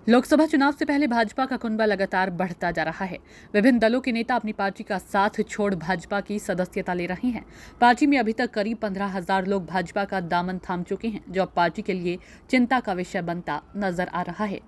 लोकसभा चुनाव से पहले भाजपा का कुनबा लगातार बढ़ता जा रहा है। विभिन्न दलों के नेता अपनी पार्टी का साथ छोड़ भाजपा की सदस्यता ले रहे हैं। पार्टी में अभी तक करीब 15,000 लोग भाजपा का दामन थाम चुके हैं, जो अब पार्टी के लिए चिंता का विषय बनता नजर आ रहा है।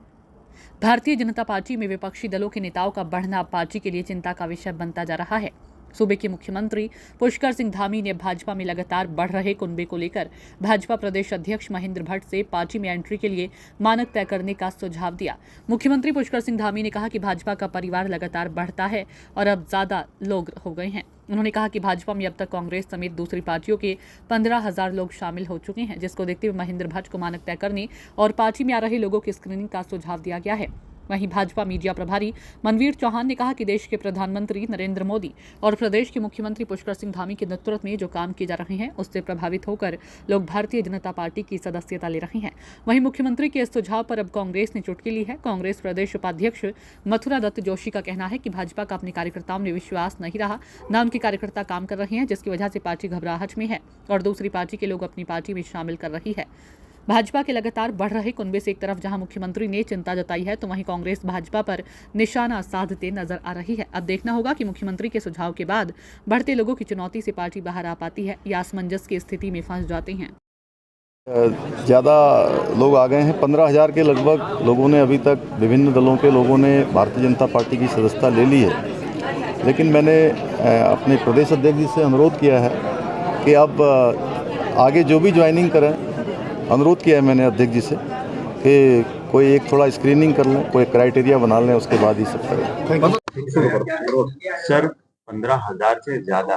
भारतीय जनता पार्टी में विपक्षी दलों के नेताओं का बढ़ना पार्टी के लिए चिंता का विषय बनता जा रहा है। सूबे के मुख्यमंत्री पुष्कर सिंह धामी ने भाजपा में लगातार बढ़ रहे कुनबे को लेकर भाजपा प्रदेश अध्यक्ष महेंद्र भट्ट से पार्टी में एंट्री के लिए मानक तय करने का सुझाव दिया। मुख्यमंत्री पुष्कर सिंह धामी ने कहा कि भाजपा का परिवार लगातार बढ़ता है और अब ज्यादा लोग हो गए हैं। उन्होंने कहा कि भाजपा में अब तक कांग्रेस समेत दूसरी पार्टियों के 15,000 लोग शामिल हो चुके हैं, जिसको देखते हुए महेंद्र भट्ट को मानक तय करने और पार्टी में आ रहे लोगों की स्क्रीनिंग का सुझाव दिया गया है। वहीं भाजपा मीडिया प्रभारी मनवीर चौहान ने कहा कि देश के प्रधानमंत्री नरेंद्र मोदी और प्रदेश के मुख्यमंत्री पुष्कर सिंह धामी के नेतृत्व में जो काम किए जा रहे हैं, उससे प्रभावित होकर लोग भारतीय जनता पार्टी की सदस्यता ले रहे हैं। वहीं मुख्यमंत्री के इस सुझाव पर अब कांग्रेस ने चुटकी ली है। कांग्रेस प्रदेश उपाध्यक्ष मथुरा दत्त जोशी का कहना है कि भाजपा का अपने कार्यकर्ताओं में विश्वास नहीं रहा, न उनके कार्यकर्ता काम कर रहे हैं, जिसकी वजह से पार्टी घबराहट में है और दूसरी पार्टी के लोग अपनी पार्टी में शामिल कर रही है। भाजपा के लगातार बढ़ रहे कुनबे से एक तरफ जहां मुख्यमंत्री ने चिंता जताई है, तो वहीं कांग्रेस भाजपा पर निशाना साधते नजर आ रही है। अब देखना होगा कि मुख्यमंत्री के सुझाव के बाद बढ़ते लोगों की चुनौती से पार्टी बाहर आ पाती है या असमंजस की स्थिति में फंस जाते हैं। ज़्यादा लोग आ गए हैं। 15,000 के लगभग लोगों ने अभी तक विभिन्न दलों के लोगों ने भारतीय जनता पार्टी की सदस्यता ले ली है। लेकिन मैंने अपने प्रदेश अध्यक्ष जी से अनुरोध किया है कि अब आगे जो भी ज्वाइनिंग करें, अनुरोध किया है मैंने अध्यक्ष जी से कि कोई एक थोड़ा स्क्रीनिंग कर लें, कोई क्राइटेरिया बना लें, उसके बाद ही सब करें। सर, 15,000 से ज़्यादा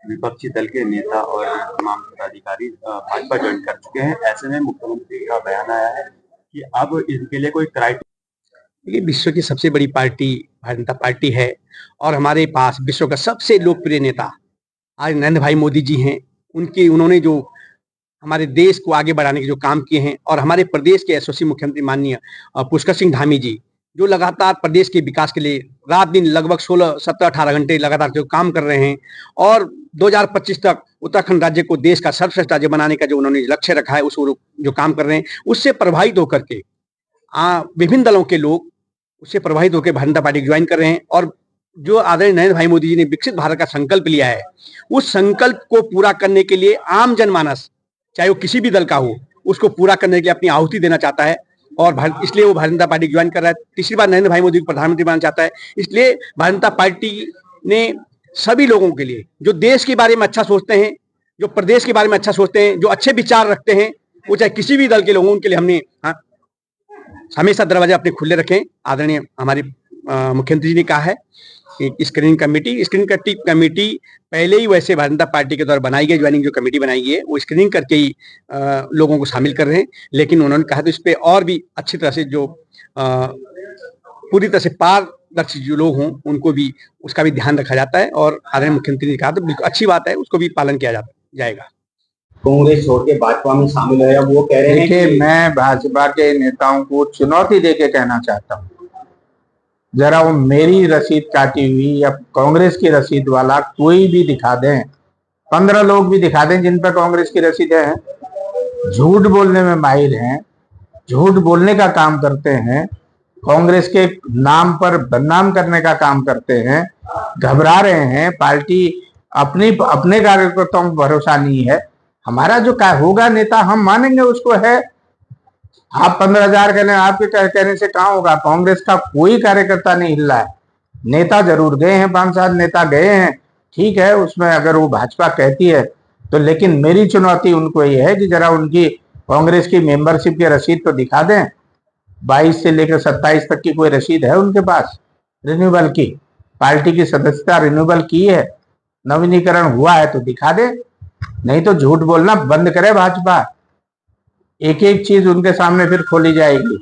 विपक्षी दल के नेता और तमाम पदाधिकारी भाजपा ज्वाइन कर चुके हैं। ऐसे में मुख्यमंत्री का बयान आया है कि अब इनके लिए कोई क्राइटेरिया। ये विश्व की सबसे बड़ी पार्टी भारतीय जनता पार्टी है और हमारे पास विश्व का सबसे लोकप्रिय नेता आज नरेंद्र भाई मोदी जी हैं। उन्होंने जो हमारे देश को आगे बढ़ाने के जो काम किए हैं और हमारे प्रदेश के यशस्वी मुख्यमंत्री माननीय पुष्कर सिंह धामी जी जो लगातार प्रदेश के विकास के लिए रात दिन लगभग 16, 17, 18 घंटे लगातार जो काम कर रहे हैं और 2025 तक उत्तराखंड राज्य को देश का सर्वश्रेष्ठ राज्य बनाने का जो उन्होंने लक्ष्य रखा है, उसको जो काम कर रहे हैं, उससे प्रभावित होकर के विभिन्न दलों के लोग उससे प्रभावित होकर भारतीय जनता पार्टी ज्वाइन कर रहे हैं। और जो आदरणीय नरेंद्र भाई मोदी जी ने विकसित भारत का संकल्प लिया है, उस संकल्प को पूरा करने के लिए आम जनमानस चाहे वो किसी भी दल का हो, उसको पूरा करने के लिए अपनी आहुति देना चाहता है और इसलिए वो भारतीय जनता पार्टी ज्वाइन कर रहा है। तीसरी बार नरेंद्र भाई मोदी को प्रधानमंत्री बनाना चाहता है। इसलिए भारतीय जनता पार्टी ने सभी लोगों के लिए जो देश के बारे में अच्छा सोचते हैं, जो प्रदेश के बारे में अच्छा सोचते हैं, जो अच्छे विचार रखते हैं, वो चाहे किसी भी दल के लोगों, उनके लिए हमने हमेशा दरवाजे अपने खुले रखें। आदरणीय हमारे मुख्यमंत्री जी ने कहा है कि स्क्रीनिंग कमेटी पहले ही वैसे भारतीय जनता पार्टी के द्वारा बनाई गई ज्वाइनिंग जो कमेटी बनाई गई है, वो स्क्रीनिंग करके ही लोगों को शामिल कर रहे हैं। लेकिन उन्होंने कहा तो इस पे और भी अच्छी तरह से जो पूरी तरह से पारदर्शी जो लोग हों, उनको भी उसका भी ध्यान रखा जाता है और आदरणीय मुख्यमंत्री ने कहा तो बिल्कुल अच्छी बात है, उसको भी पालन किया जाएगा। कांग्रेस छोड़ के भाजपा में शामिल है, वो कह रहे हैं कि मैं भाजपा के नेताओं को चुनौती देके कहना चाहता हूँ, जरा वो मेरी रसीद काटी हुई या कांग्रेस की रसीद वाला कोई भी दिखा दें, 15 लोग भी दिखा दें जिन पर कांग्रेस की रसीदें हैं। झूठ बोलने में माहिर हैं, झूठ बोलने का काम करते हैं, कांग्रेस के नाम पर बदनाम करने का काम करते हैं, घबरा रहे हैं। पार्टी अपने कार्यकर्ताओं पर भरोसा नहीं है। हमारा जो होगा नेता हम मानेंगे उसको है। आप 15,000 कहने, आपके कहने से कहाँ होगा? कांग्रेस का कोई कार्यकर्ता नहीं हिल रहा है। नेता जरूर गए हैं, 5-7 नेता गए हैं, ठीक है, उसमें अगर वो भाजपा कहती है तो। लेकिन मेरी चुनौती उनको ये है कि जरा उनकी कांग्रेस की मेंबरशिप की रसीद तो दिखा दें। 22 से लेकर 27 तक की कोई रसीद है उनके पास रिन्यूअल की? पार्टी की सदस्यता रिन्यूअल की है, नवीनीकरण हुआ है तो दिखा दे, नहीं तो झूठ बोलना बंद करे भाजपा। एक एक चीज उनके सामने फिर खोली जाएगी।